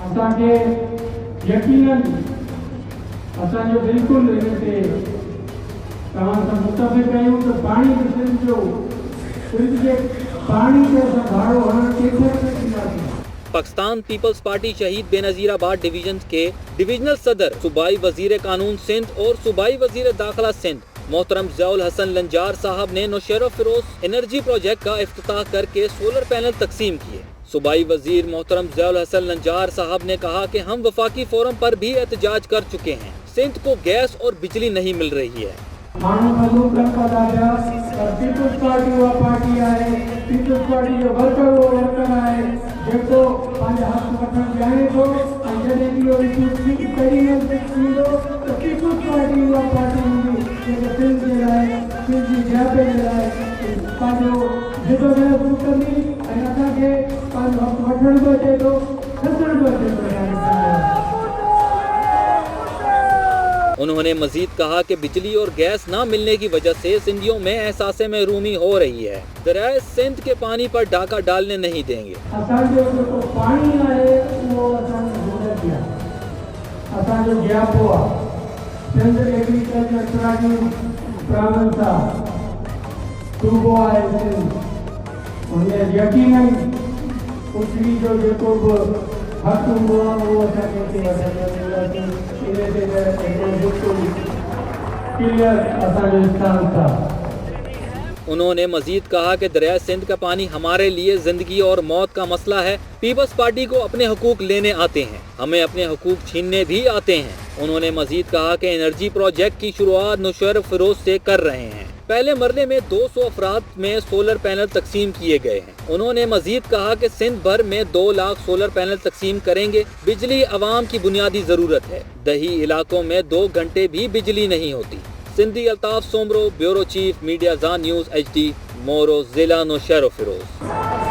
असांखे यकीनन असांजो बिल्कुलु इन ते तव्हां सां मुतफ़िक़ आहियूं त पाणी सिंध जो सिंध जे पाणी जो संभाड़ो हणण केतिरे में थींदासीं। पाकिस्तान पीपल्स पार्टी शहीद बेनज़ीराबाद डिवीजन के डिविजनल सदर सूबाई वजीर कानून सिंध और सूबाई वजीर दाखिला सिंध मोहतरम ज़ियाउल हसन लंजार साहब ने नौशेरा फिरोज एनर्जी प्रोजेक्ट का इफ्तिताह करके सोलर पैनल तकसीम किए। सूबाई वजीर मोहतरम ज़ियाउल हसन लंजार साहब ने कहा कि हम वफाकी फोरम पर भी एहतजाज कर चुके हैं। सिंध को गैस और बिजली नहीं मिल रही है। पीपल्स पार्टी वो पार्टी है, पीपल्स पार्टी जो वर्कर वो वर्कर है, जेको पंहिंजा हक़ वठण चाहे थो ऐं जॾहिं बि उहो इशू करी न थींदो त पीपल्स पार्टी उहा पार्टी हूंदी जेको सिंध जे लाइ सिंध जी जापे जे लाइ पंहिंजो जिदोजहद कंदी ऐं असांखे पंहिंजो हक़ वठण बि अचे थो, खसण बि अचे थो। उन्होंने मजीद कहा कि बिजली और गैस न मिलने की वजह से सिंधियों में एहसास महरूमी हो रही है। दरियाए सिंध के पानी पर डाका डालने नहीं देंगे। उन्होंने मजीद कहा कि दरिया सिंध का पानी हमारे लिए जिंदगी और मौत का मसला है। पीपल्स पार्टी को अपने हुकूक लेने आते हैं, हमें अपने हुकूक छीनने भी आते हैं। उन्होंने मजीद कहा कि एनर्जी प्रोजेक्ट की शुरुआत नौशेरा फिरोज से कर रहे हैं। पहले मरले में 200 अफराद में सोलर पैनल तकसीम किए गए हैं। उन्होंने मजीद कहा कि सिंध भर में 2 लाख सोलर पैनल तकसीम करेंगे। बिजली अवाम की बुनियादी जरूरत है। दही इलाकों में 2 घंटे भी बिजली नहीं होती। Sindhi Altaf Soomro, bureau chief media जान न्यूज़ HD, मोरो, जिला नौशेरा फिरोज।